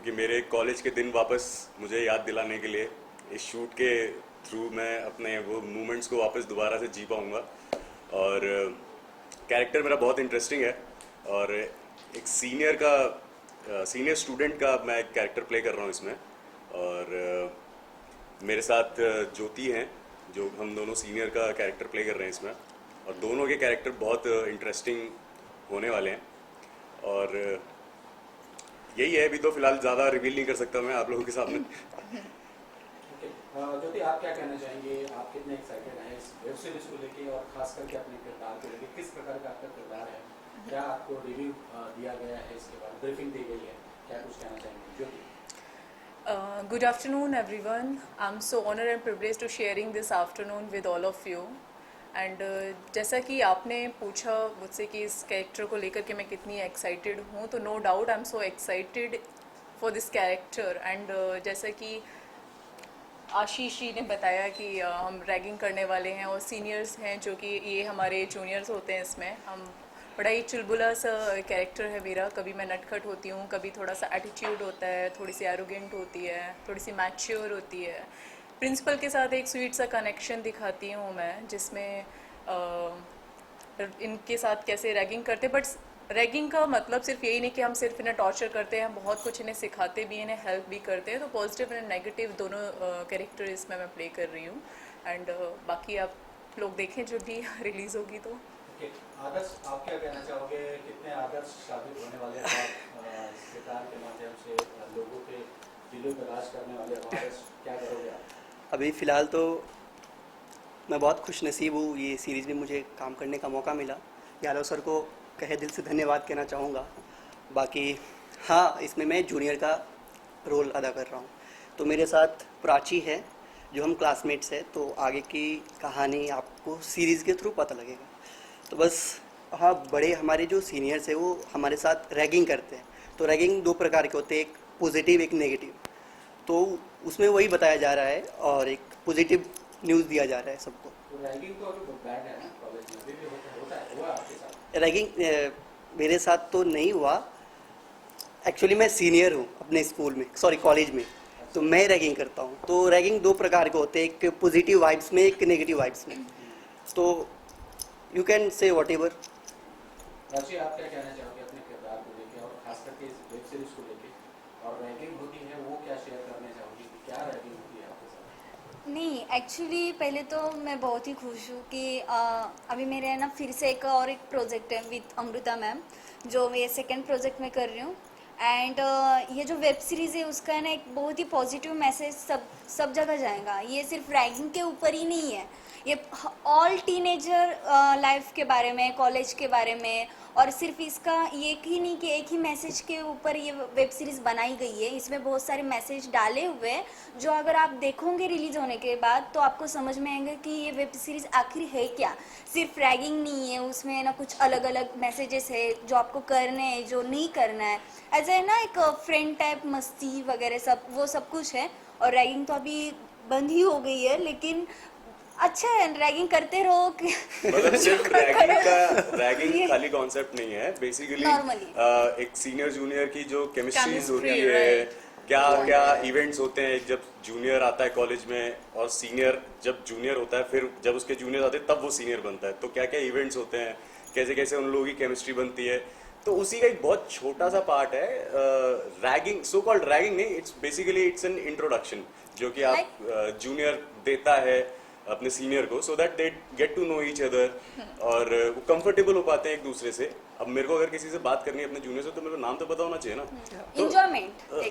क्योंकि मेरे कॉलेज के दिन वापस मुझे याद दिलाने के लिए इस शूट के थ्रू मैं अपने वो मोमेंट्स को वापस दोबारा से जी पाऊँगा। और कैरेक्टर मेरा बहुत इंटरेस्टिंग है और एक सीनियर स्टूडेंट का मैं एक कैरेक्टर प्ले कर रहा हूँ इसमें। और मेरे साथ ज्योति हैं जो हम दोनों सीनियर का कैरेक्टर प्ले कर रहे हैं इसमें। और दोनों के कैरेक्टर बहुत इंटरेस्टिंग होने वाले हैं। और यही है, अभी तो फिलहाल ज़्यादा रिवील नहीं कर सकता मैं आप लोगों के सामने। ओके, ज्योति आप क्या कहना चाहेंगे? आप कितने एक्साइटेड हैं इस वेब सीरीज को लेके और खास करके अपने किरदार को लेके? किस प्रकार का आपका किरदार है? क्या आपको रिव्यू दिया गया है, इसके बाद ब्रीफिंग दी गई है, क्या कुछ कहना चाहेंगे ज्योति? Good afternoon, everyone. I'm so honored and privileged to sharing this afternoon with all of you. And जैसा कि आपने पूछा मुझसे कि इस कैरेक्टर को लेकर के मैं कितनी एक्साइटेड हूँ, तो no doubt I am so excited for this character. And जैसा कि आशीष जी ने बताया कि हम रैगिंग करने वाले हैं और सीनियर्स हैं जो कि ये हमारे जूनियर्स होते हैं। इसमें हम बड़ा ही चुलबुला सा कैरेक्टर है मेरा। कभी मैं नटखट होती हूँ, कभी थोड़ा सा एटीट्यूड होता है, थोड़ी सी एरोगेंट होती है, थोड़ी सी मैच्योर होती है। प्रिंसिपल के साथ एक स्वीट सा कनेक्शन दिखाती हूँ मैं, जिसमें इनके साथ कैसे रैगिंग करते। बट रैगिंग का मतलब सिर्फ यही नहीं कि हम सिर्फ इन्हें टॉर्चर करते हैं, हम बहुत कुछ इन्हें सिखाते भी हैं, इन्हें हेल्प भी करते हैं। तो पॉजिटिव एंड नेगेटिव दोनों कैरेक्टर इसमें मैं प्ले कर रही हूँ। एंड बाकी आप लोग देखें जो भी रिलीज़ होगी तो। ओके, आदर्श आप क्या कहना चाहोगे? कितने आदर्श साबित होने वाले हैं आप इस किरदार के माध्यम से? लोगों के दिलों पर राज करने वाले आदर्श, क्या करोगे आप? अभी फ़िलहाल तो मैं बहुत खुश नसीब हूँ, ये सीरीज़ में मुझे काम करने का मौका मिला। यादव सर को कहे दिल से धन्यवाद कहना चाहूँगा। बाकी हाँ, इसमें मैं जूनियर का रोल अदा कर रहा हूँ। तो मेरे साथ प्राची है, जो हम क्लासमेट्स हैं। तो आगे की कहानी आपको सीरीज़ के थ्रू पता लगेगा। तो बस हाँ, बड़े हमारे जो सीनियर्स हैं वो हमारे साथ रैगिंग करते हैं। तो रैगिंग दो प्रकार के होते हैं, एक पॉजिटिव एक नेगेटिव। तो उसमें वही बताया जा रहा है और एक पॉजिटिव न्यूज़ दिया जा रहा है सबको। तो रैगिंग तो अभी बैड है ना कॉलेज में, अभी भी होता है, हुआ आपके साथ? रैगिंग मेरे साथ तो नहीं हुआ। एक्चुअली मैं सीनियर हूँ अपने स्कूल में, सॉरी कॉलेज में। तो मैं रैगिंग करता हूँ। तो रैगिंग दो प्रकार के होते हैं, एक पॉजिटिव वाइब्स में, एक नेगेटिव वाइब्स में। तो you can say what ever. राशि, आप क्या कहना चाहोगे अपने किरदार को लेके और खास करके इस वेब सीरीज को लेके? और रैगिंग होती है वो क्या शेयर करना चाहोगी कि क्या रैगिंग होती है आपके साथ? नहीं, एक्चुअली पहले तो मैं बहुत ही खुश हूँ कि अभी मेरे है ना फिर से एक प्रोजेक्ट है विद अमृता मैम, जो मैं सेकंड प्रोजेक्ट में कर रही हूँ। एंड ये जो वेब सीरीज़ है उसका है ना एक बहुत ही पॉजिटिव मैसेज सब जगह जाएगा। ये सिर्फ रैगिंग के ऊपर ही नहीं है, ये ऑल टीनेजर लाइफ के बारे में, कॉलेज के बारे में। और सिर्फ इसका एक ही नहीं कि एक ही मैसेज के ऊपर ये वेब सीरीज़ बनाई गई है। इसमें बहुत सारे मैसेज डाले हुए हैं जो अगर आप देखोगे रिलीज होने के बाद तो आपको समझ में आएंगे कि ये वेब सीरीज़ आखिर है क्या। सिर्फ रैगिंग नहीं है, उसमें ना कुछ अलग अलग मैसेजेस है जो आपको करने हैं, जो नहीं करना है। ऐसा है ना एक फ्रेंड टाइप मस्ती वगैरह सब, वो सब कुछ है। और रैगिंग तो अभी बंद ही हो गई है, लेकिन अच्छा है, रैगिंग करते रहो कि मतलब सिर्फ रैगिंग खाली कॉन्सेप्ट नहीं है बेसिकली। एक सीनियर जूनियर की जो केमिस्ट्रीज होती है, क्या क्या इवेंट्स होते हैं जब जूनियर आता है कॉलेज में, और सीनियर जब जूनियर होता है, फिर जब उसके जूनियर आते हैं तब वो सीनियर बनता है, तो क्या क्या इवेंट्स होते हैं, कैसे कैसे उन लोगों की केमिस्ट्री बनती है। तो उसी का एक बहुत छोटा सा पार्ट है रैगिंग। सो कॉल्ड रैगिंग नहीं, it's basically it's an introduction जो कि आप जूनियर देता है अपने सीनियर को, so that they get to know each other और वो कंफर्टेबल हो पाते हैं एक दूसरे से। अब मेरे को अगर किसी से बात करनी है अपने जूनियर से तो मेरे को नाम तो पता होना चाहिए ना।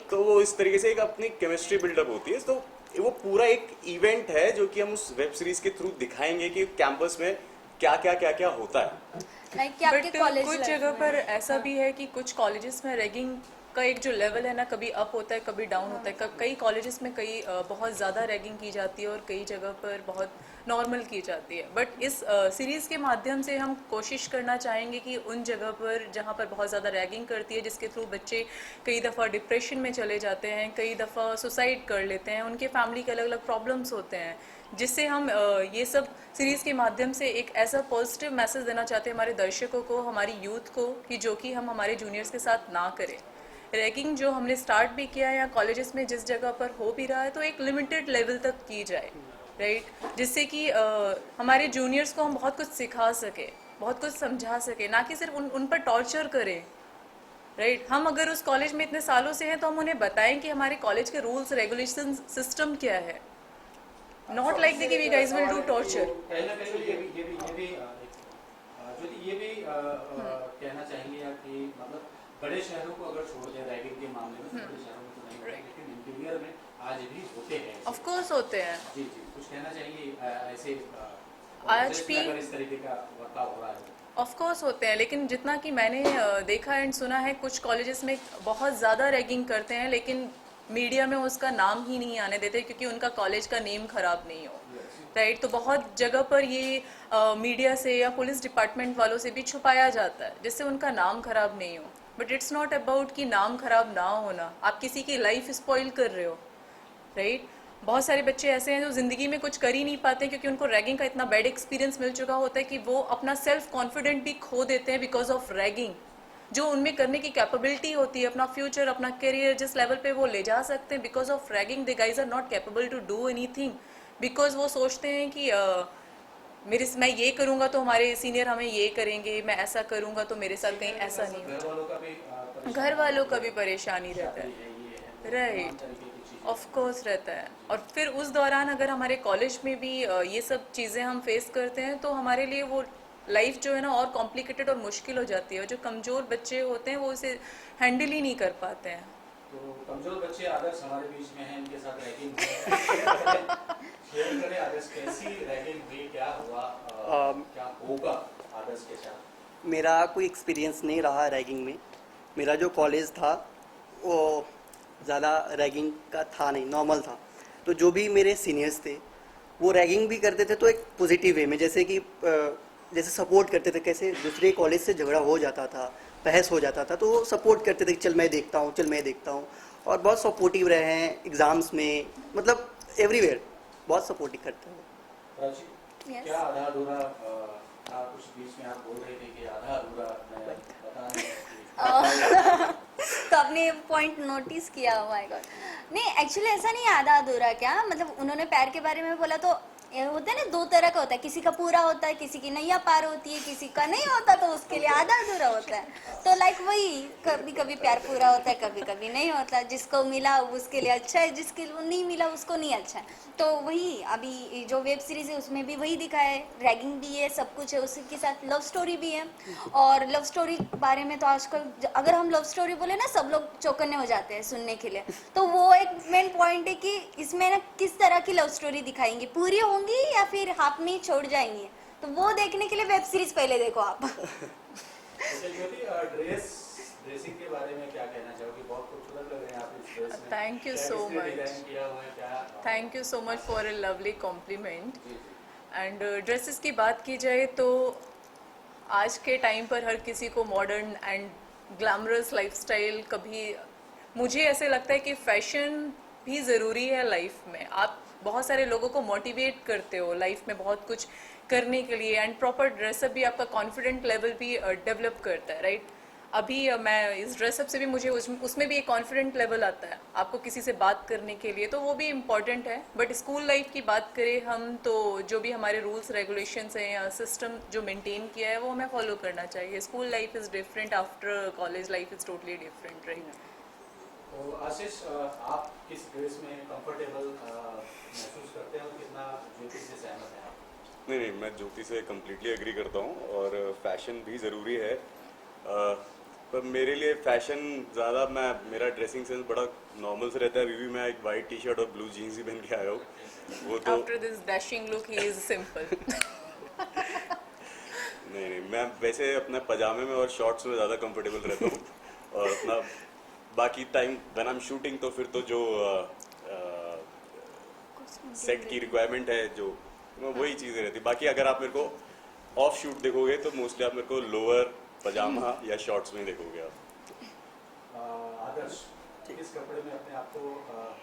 तो वो इस तरीके से एक अपनी केमिस्ट्री बिल्डअप होती है। तो वो पूरा एक इवेंट है जो कि हम उस वेब सीरीज के थ्रू दिखाएंगे कि कैंपस में क्या क्या क्या क्या होता है। बट कुछ जगह पर ऐसा भी है कि कुछ कॉलेजेस में रैगिंग का एक जो लेवल है ना, कभी अप होता है कभी डाउन होता है। कई कॉलेजेस में कई बहुत ज़्यादा रैगिंग की जाती है और कई जगह पर बहुत नॉर्मल की जाती है। बट इस सीरीज़ के माध्यम से हम कोशिश करना चाहेंगे कि उन जगह पर जहाँ पर बहुत ज़्यादा रैगिंग करती है, जिसके थ्रू बच्चे कई दफ़ा डिप्रेशन में चले जाते हैं, कई दफ़ा सुसाइड कर लेते हैं, उनके फैमिली के अलग अलग प्रॉब्लम्स होते हैं, जिससे हम ये सब सीरीज़ के माध्यम से एक ऐसा पॉजिटिव मैसेज देना चाहते हैं हमारे दर्शकों को, हमारी यूथ को, कि जो कि हम हमारे जूनियर्स के साथ ना करें। रैगिंग जो हमने स्टार्ट भी किया है या कॉलेजेस में जिस जगह पर हो भी रहा है तो एक लिमिटेड लेवल तक की जाए, राइट, जिससे कि हमारे जूनियर्स को हम बहुत कुछ सिखा सके, बहुत कुछ समझा सके, ना कि सिर्फ उन पर टॉर्चर करें, राइट। हम अगर उस कॉलेज में इतने सालों से हैं तो हम उन्हें बताएं कि हमारे कॉलेज के रूल्स रेगुलेशन सिस्टम क्या है, not like that we guys will do torture. कहीं ना कहीं ये भी कहना चाहेंगे या कि मतलब बड़े शहरों को अगर छोड़ दें रैगिंग के मामले में तो बड़े शहरों में तो नहीं होते, लेकिन इंटीरियर में आज भी होते हैं ऐसे। ऑफ कोर्स होते हैं। जी जी, कुछ कहना चाहेंगे ऐसे आज भी अगर इस तरीके का बर्ताव हो रहा है? ऑफ कोर्स होते हैं, लेकिन जितना कि मैंने देखा एंड सुना है कुछ कॉलेजेस में बहुत ज़्यादा रैगिंग करते हैं, लेकिन मीडिया में उसका नाम ही नहीं आने देते क्योंकि उनका कॉलेज का नेम खराब नहीं हो, राइट। तो बहुत जगह पर ये मीडिया से या पुलिस डिपार्टमेंट वालों से भी छुपाया जाता है जिससे उनका नाम खराब नहीं हो। बट इट्स नॉट अबाउट कि नाम खराब ना होना, आप किसी की लाइफ स्पॉइल कर रहे हो, राइट। बहुत सारे बच्चे ऐसे हैं जो ज़िंदगी में कुछ कर ही नहीं पाते क्योंकि उनको रैगिंग का इतना बैड एक्सपीरियंस मिल चुका होता है कि वो अपना सेल्फ कॉन्फिडेंट भी खो देते हैं बिकॉज ऑफ रैगिंग। जो उनमें करने की कैपेबिलिटी होती है, अपना फ्यूचर, अपना करियर जिस लेवल पे वो ले जा सकते हैं, because of ragging they guys are not capable to do anything, because वो सोचते हैं कि मैं ये करूँगा तो हमारे सीनियर हमें ये करेंगे, मैं ऐसा करूँगा तो मेरे साथ कहीं ऐसा नहीं घर वालों का भी हो, घर वालों का भी परेशानी रहता है, राइट, ऑफ कोर्स रहता है। और फिर उस दौरान अगर हमारे कॉलेज में भी ये सब चीज़ें हम फेस करते हैं तो हमारे लिए वो लाइफ जो है ना और कॉम्प्लिकेटेड और मुश्किल हो जाती है। जो कमज़ोर बच्चे होते हैं वो इसे हैंडल ही नहीं कर पाते हैं। तो कमजोर बच्चे आदर्श हमारे बीच में हैं, इनके साथ रैगिंग शेयर करें आदर्श, कैसी रैगिंग हुई, क्या हुआ, क्या होगा आदर्श के साथ? मेरा कोई एक्सपीरियंस नहीं रहा रैगिंग में। मेरा जो कॉलेज था वो ज़्यादा रैगिंग का था नहीं, नॉर्मल था। तो जो भी मेरे सीनियर्स थे वो रैगिंग भी करते थे तो एक पॉजिटिव वे में, जैसे कि जैसे सपोर्ट करते थे। कैसे दूसरे कॉलेज से झगड़ा हो जाता था, बहस हो जाता था, तो वो सपोर्ट करते थे कि चल मैं देखता हूँ, चल मैं देखता हूँ। और बहुत सपोर्टिव रहे हैं एग्ज़ाम्स में, मतलब एवरीवेयर बहुत सपोर्टिव करते हैं। प्राची, Yes. क्या आधा अधूरा था? कुछ बीच में आप बोल रहे थे कि आधा अधूरा, मैं बता नहीं तो आपने पॉइंट नोटिस किया, माय गॉड। नहीं, एक्चुअली ऐसा नहीं है आधा अधूरा, क्या मतलब उन्होंने पैर के बारे में बोला तो ये होता है ना, दो तरह का होता है, किसी का पूरा होता है, किसी की नैया पार होती है, किसी का नहीं होता तो उसके लिए आधा अधूरा होता है। तो लाइक वही, कभी कभी प्यार पूरा होता है, कभी कभी नहीं होता। जिसको मिला उसके लिए अच्छा है, जिसके नहीं मिला उसको नहीं अच्छा है। तो वही अभी जो वेब सीरीज है उसमें भी वही दिखा है, रैगिंग भी है, सब कुछ है, उसके साथ लव स्टोरी भी है। और लव स्टोरी बारे में तो आजकल अगर हम लव स्टोरी बोले ना, सब लोग चौकन्ने हो जाते हैं सुनने के लिए। तो वो एक मेन पॉइंट है कि इसमें ना किस तरह की लव स्टोरी दिखाएंगे, पूरी होंगी या फिर हाथ में ही छोड़ जाएंगी। तो वो देखने के लिए वेब सीरीज पहले देखो आप। ज्योति, ड्रेसिंग के बारे में क्या कहना चाहोगे? बहुत खूबसूरत लग रहे हैं आप इस ड्रेस में। Thank you क्या so किसने much. डिजाइन किया हुआ है, क्या? Thank you so much for a lovely compliment. जी, जी। एंड ड्रेसेस की बात की जाए तो आज के टाइम पर हर किसी को मॉडर्न एंड ग्लैमरस लाइफस्टाइल, कभी मुझे ऐसे लगता है कि फैशन भी ज़रूरी है लाइफ में। आप बहुत सारे लोगों को मोटिवेट करते हो लाइफ में बहुत कुछ करने के लिए, एंड प्रॉपर ड्रेसअप भी आपका कॉन्फिडेंट लेवल भी डेवलप करता है, राइट। अभी मैं इस ड्रेसअप से भी मुझे उसमें भी एक कॉन्फिडेंट लेवल आता है आपको किसी से बात करने के लिए, तो वो भी इम्पॉर्टेंट है। बट स्कूल लाइफ की बात करें हम तो जो भी हमारे रूल्स रेगुलेशंस हैं या सिस्टम जो मेंटेन किया है वो हमें फॉलो करना चाहिए। School life is different, after college life is totally different, right. तो आशीष, आप किस ड्रेस में कंफर्टेबल महसूस करते हैं और कितना ज्योति से सहमत हैं आप? नहीं, मैं ज्योति से कम्प्लीटली एग्री करता हूँ और फैशन भी ज़रूरी है। पर मेरे लिए फैशन ज़्यादा, मेरा ड्रेसिंग सेंस बड़ा नॉर्मल से रहता है। अभी भी मैं एक वाइट टी शर्ट और ब्लू जीन्स ही पहन के आया हूँ। वो तो after this dashing look he is simple. नहीं, मैं वैसे अपने पजामे में और शॉर्ट्स में ज़्यादा कंफर्टेबल रहता हूँ। और अपना बाकी time when I am shooting तो फिर तो जो सेट की रिक्वायरमेंट है जो वही चीज़ें रहती। बाकी अगर आप मेरे को ऑफ शूट देखोगे तो मोस्टली आप मेरे को लोअर, पजामा या शॉर्ट्स में देखोगे आप। आदर्श, किस कपड़े में अपने आप को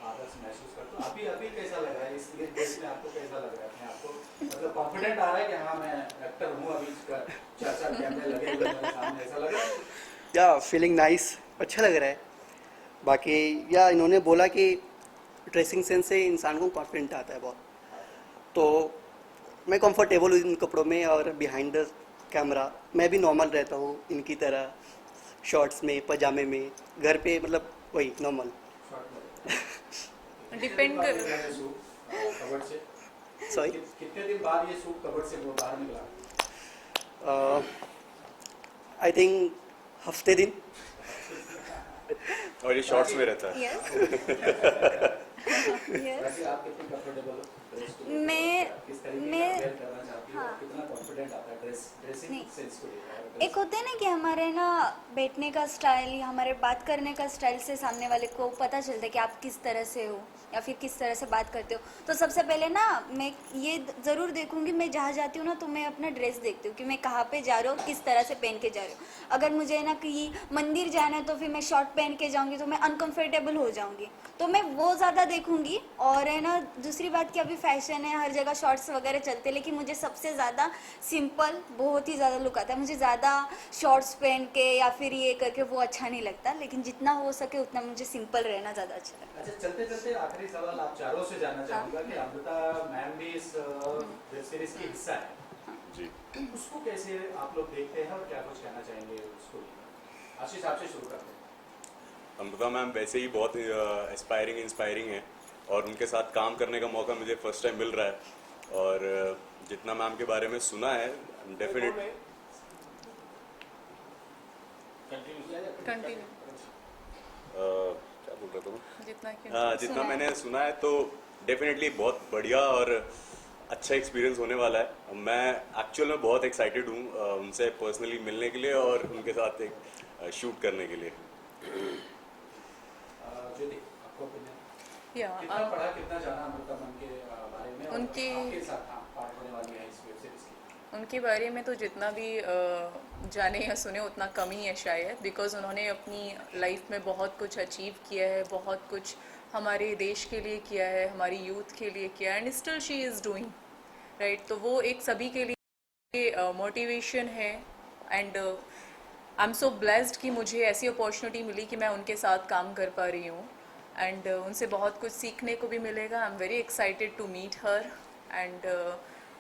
आदर्श महसूस करते हो? अभी कैसा लग रहा है इस ड्रेस में? आपको कैसा लग रहा है अपने आप को? मतलब कॉन्फिडेंट आ रहा है कि हाँ मैं एक्टर हूँ, अभी चार कैमरे लगे हुए मेरे सामने, ऐसा लग रहा है? या फीलिंग नाइस, अच्छा लग रहा है। बाकी या इन्होंने बोला कि ड्रेसिंग सेंस से इंसान को कॉन्फिडेंट आता है बहुत, तो मैं कंफर्टेबल हूँ इन कपड़ों में। और बिहाइंड द कैमरा मैं भी नॉर्मल रहता हूँ इनकी तरह, शॉर्ट्स में, पजामे में, घर पे मतलब वही नॉर्मल। डिपेंड कर कबर्ड से सॉरी, कितने दिन बाद ये सूट कबर्ड से वो बाहर निकला? आई थिंक हफ्ते दिन। और ये शॉर्ट्स में रहता है। यस यस वैसे आप कितनी कंफर्टेबल हो ड्रेस को? मैं- किस तरीके का मैं- वेयर करना चाहती हो? हाँ। कितना कॉन्फिडेंट आता है ड्रेसिंग नहीं। सेंस को लेकर? एक होते हैं ना कि हमारे ना बैठने का स्टाइल या हमारे बात करने का स्टाइल से सामने वाले को पता चलता है कि आप किस तरह से हो या फिर किस तरह से बात करते हो। तो सबसे पहले ना मैं ये ज़रूर देखूंगी, मैं जहाँ जाती हूँ ना तो मैं अपना ड्रेस देखती हूँ कि मैं कहाँ पे जा रही हूँ, किस तरह से पहन के जा रही हूँ। अगर मुझे ना कहीं मंदिर जाना है तो फिर मैं शॉर्ट पहन के जाऊँगी तो मैं अनकंफर्टेबल हो जाऊँगी, तो मैं वो ज़्यादा देखूंगी। और है ना दूसरी बात कि अभी फैशन है, हर जगह शॉर्ट्स वगैरह चलते हैं, लेकिन मुझे सबसे ज़्यादा सिंपल बहुत ही ज़्यादा लुक आता है। मुझे ज़्यादा शॉर्ट्स पहन के या फिर ये करके वो अच्छा नहीं लगता, लेकिन जितना हो सके उतना मुझे सिंपल रहना ज़्यादा अच्छा लगता अच्छा, चलते चलते आखिरी सवाल आप चारों से जानना चाहूंगा कि अमृता मैम भी इस वेब सीरीज की हिस्सा है, जी। उसको कैसे आप लोग देखते हैं और क्या कुछ कहना चाहेंगे उसको लेकर? आशीष, आपसे शुरू करते हैं। अमृता मैम वैसे ही बहुत इंस्पायरिंग है, और उनके साथ काम करने का मौका मुझे फर्स्ट टाइम मिल रहा है। और जितना मैम के बारे में सुना है, डेफिनेट कंटिन्यू क्या बोल रहा था मैं? जितना कि जितना सुना है। मैंने सुना है तो डेफिनेटली बहुत बढ़िया और अच्छा एक्सपीरियंस होने वाला है। मैं एक्चुअल में बहुत एक्साइटेड हूँ उनसे पर्सनली मिलने के लिए और उनके साथ एक शूट करने के लिए। ज्योति, आपको opinion? या कितना पढ़ा, कितना जाना अमृता मैम के बारे में और उनके- आपके साथ हाँ पार्ट होने वाली है इस वेब सीरीज की? उनके बारे में तो जितना भी जाने या सुने उतना कम ही है शायद, बिकॉज उन्होंने अपनी लाइफ में बहुत कुछ अचीव किया है, बहुत कुछ हमारे देश के लिए किया है, हमारी यूथ के लिए किया है, and still she is doing right. तो वो एक सभी के लिए मोटिवेशन है। And I am so blessed कि मुझे ऐसी अपॉर्चुनिटी मिली कि मैं उनके साथ काम कर पा रही हूँ, एंड उनसे बहुत कुछ सीखने को भी मिलेगा। I am very excited to meet her. And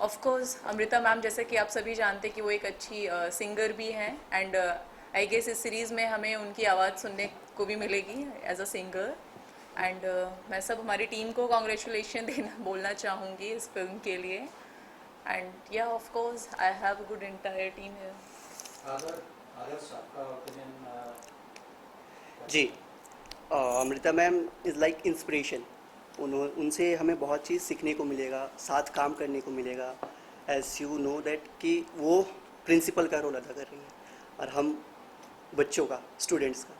of course Amrita ma'am, जैसे कि आप सभी जानते कि वो एक अच्छी सिंगर भी हैं, एंड आई गेस इस सीरीज़ में हमें उनकी आवाज़ सुनने को भी मिलेगी एज अ सिंगर। एंड मैं सब हमारी टीम को कॉन्ग्रेचुलेशन बोलना चाहूँगी इस फिल्म के लिए। एंड या of course I have a good entire team है। आदर्श, आपका ओपिनियन? जी, Amrita ma'am is like inspiration. उनसे हमें बहुत चीज़ सीखने को मिलेगा, साथ काम करने को मिलेगा। एज यू नो दैट कि वो प्रिंसिपल का रोल अदा कर रही हैं और हम बच्चों का, स्टूडेंट्स का,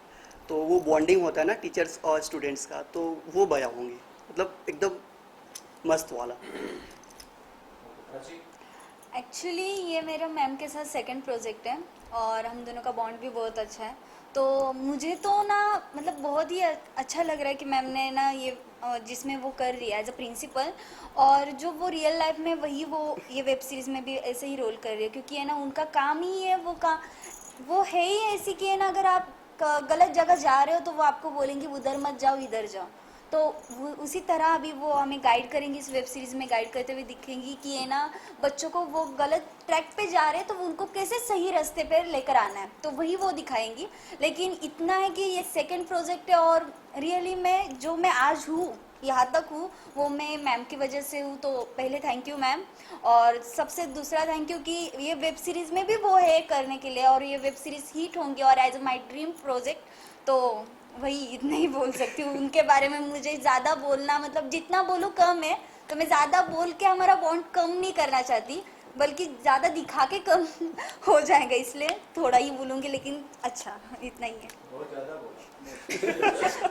तो वो बॉन्डिंग होता है ना टीचर्स और स्टूडेंट्स का, तो वो बया होंगे, मतलब एकदम मस्त वाला। प्राची, एक्चुअली ये मेरा मैम के साथ सेकंड प्रोजेक्ट है और हम दोनों का बॉन्ड भी बहुत अच्छा है। तो मुझे तो ना मतलब बहुत ही अच्छा लग रहा है कि मैम ने ना ये जिसमें वो कर रही है एज अ प्रिंसिपल, और जो वो रियल लाइफ में वही वो ये वेब सीरीज़ में भी ऐसे ही रोल कर रही है, क्योंकि है ना उनका काम ही है वो है ही ऐसी कि है ना अगर आप गलत जगह जा रहे हो तो वो आपको बोलेंगे उधर मत जाओ, इधर जाओ। तो उसी तरह अभी वो हमें गाइड करेंगी, इस वेब सीरीज़ में गाइड करते हुए दिखेंगी कि है ना बच्चों को वो गलत ट्रैक पे जा रहे हैं तो उनको कैसे सही रास्ते पे लेकर आना है, तो वही वो दिखाएंगी। लेकिन इतना है कि ये सेकंड प्रोजेक्ट है और रियली मैं आज हूँ, यहाँ तक हूँ, वो मैं मैम की वजह से हूँ। तो पहले थैंक यू मैम, और सबसे दूसरा थैंक यू कि ये वेब सीरीज़ में भी वो है करने के लिए, और ये वेब सीरीज़ हिट होंगी और एज माई ड्रीम प्रोजेक्ट। तो वही इतना ही बोल सकती हूँ उनके बारे में। मुझे ज़्यादा बोलना मतलब जितना बोलूँ कम है, तो मैं ज़्यादा बोल के हमारा बॉन्ड कम नहीं करना चाहती, बल्कि ज़्यादा दिखा के कम हो जाएगा, इसलिए थोड़ा ही बोलूँगी। लेकिन अच्छा इतना ही है बहुत ज़्यादा बोला।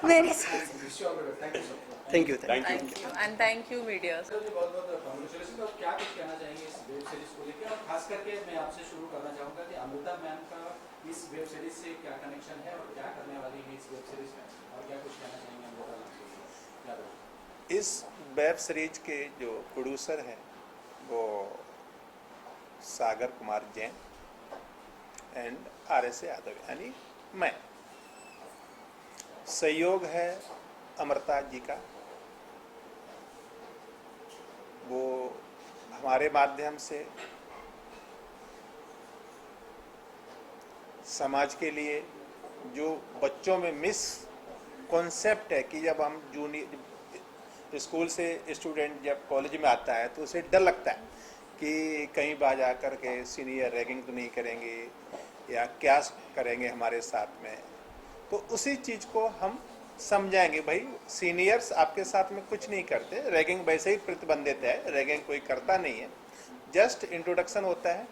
मेरे Wish you all the best. Thank you so much. Thank you. Thank you. Thank you and thank you media. Sir ji, बहुत बहुत कॉन्ग्रेचुलेशन। और क्या कुछ कहना चाहेंगे इस वेब सीरीज को लेकर, और खास करके मैं आपसे शुरू करना चाहूँगा कि अमृता मैम का इस वेब सीरीज से क्या कनेक्शन है और क्या करने वाली है इस वेब सीरीज में, और क्या कुछ कहना चाहेंगे अमृता मैम से? क्या बोलूं? इस वेब सीरीज के जो प्रोड्यूसर हैं वो सागर कुमार जैन एंड RS यादव, यानी मैं। सहयोग है अमृता जी का, वो हमारे माध्यम से समाज के लिए जो बच्चों में मिस कॉन्सेप्ट है कि जब हम जूनियर स्कूल से स्टूडेंट जब कॉलेज में आता है तो उसे डर लगता है कि कहीं बाहर जा कर के सीनियर रैगिंग तो नहीं करेंगे या क्या करेंगे हमारे साथ में। तो उसी चीज़ को हम समझाएंगे, भाई सीनियर्स आपके साथ में कुछ नहीं करते, रैगिंग वैसे ही प्रतिबंधित है, रैगिंग कोई करता नहीं है, जस्ट इंट्रोडक्शन होता है।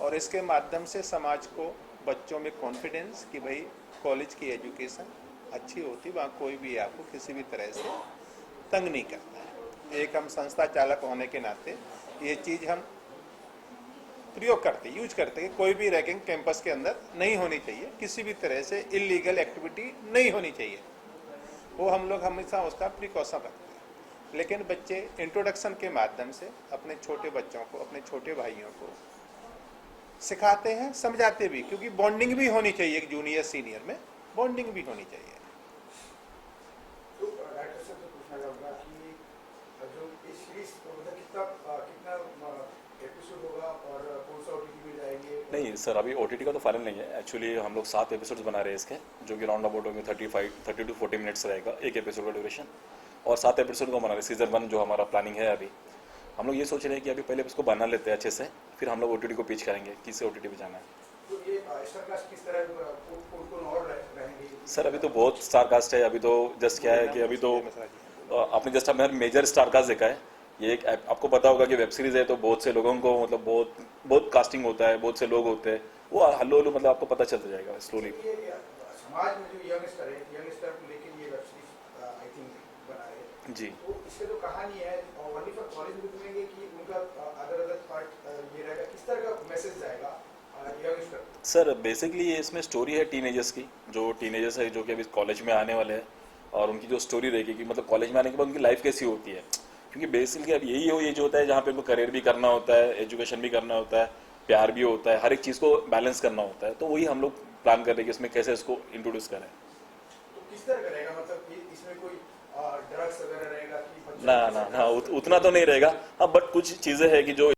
और इसके माध्यम से समाज को, बच्चों में कॉन्फिडेंस कि भाई कॉलेज की एजुकेशन अच्छी होती, वहाँ कोई भी आपको किसी भी तरह से तंग नहीं करता है। एक हम संस्था चालक होने के नाते ये चीज़ हम प्रयोग करते, यूज करते कि कोई भी रैगिंग कैंपस के अंदर नहीं होनी चाहिए, किसी भी तरह से इलीगल एक्टिविटी नहीं होनी चाहिए, वो हम लोग हमेशा उसका प्रिकॉशन रखते हैं। लेकिन बच्चे इंट्रोडक्शन के माध्यम से अपने छोटे बच्चों को, अपने छोटे भाइयों को सिखाते हैं, समझाते भी, क्योंकि बॉन्डिंग भी होनी चाहिए, एक जूनियर सीनियर में बॉन्डिंग भी होनी चाहिए। तो डॉक्टर से तो पूछना चाहूँगा कि जो इस सीरीज कितना एपिसोड होगा और कौन सा OTT में जाएंगे? नहीं सर, अभी OTT का तो फाइनल नहीं है। एक्चुअली हम लोग 7 एपिसोड्स बना रहे हैं इसके, जो कि राउंड अबाउट होंगे 30 to 40 मिनट्स रहेगा एक एपिसोड का ड्यूरेशन, और 7 एपिसोड को बना रहे हैं। सीजन 1 जो हमारा प्लानिंग है, अभी हम लोग ये सोच रहे हैं कि अभी पहले इसको बना लेते हैं अच्छे से, फिर हम लोग OTT को पिच करेंगे किससे OTT पे जाना है। तो ये स्टार कास्ट किस तरह कौन और रहेंगे? सर अभी तो बहुत स्टार कास्ट है, अभी तो जस्ट क्या है कि अभी तो आपने जस्ट हमारे मेजर स्टार कास्ट देखा है। ये एक आपको पता होगा कि वेब सीरीज है, तो बहुत से लोगों को मतलब बहुत कास्टिंग होता है, बहुत से लोग होते हैं, वो हल्लो हल्लो मतलब आपको पता चलता जाएगा स्लोली। ये समाज में जो यंगस्टर है, यंगस्टर को लेकर ये वेब सीरीज आई थिंक बना रहे हैं जी। तो इससे जो कहानी है ओनली फॉर कॉलेज में घूमेंगे कि उनका अदर पार्ट ये रहेगा, किस तरह का मैसेज जाएगा यंगस्टर? सर बेसिकली ये इसमें स्टोरी है टीनेजर्स की, जो टीनेजर्स है जो कि अभी कॉलेज में आने वाले हैं, और उनकी जो स्टोरी रहेगी कि मतलब कॉलेज में आने के बाद उनकी लाइफ कैसी होती है। क्योंकि बेसिकली अब ये जो होता है जहाँ पे उनको करियर भी करना होता है, एजुकेशन भी करना होता है, प्यार भी होता है, हर एक चीज़ को बैलेंस करना होता है। तो वही हम लोग प्लान कर रहे हैं कि इसमें कैसे इसको इंट्रोड्यूस करें। तो किस तरह का रहेगा, मतलब कि इसमें कोई ड्रग्स वगैरह रहेगा कि ना उतना तो नहीं रहेगा। हाँ, बट कुछ चीज़ें हैं कि जो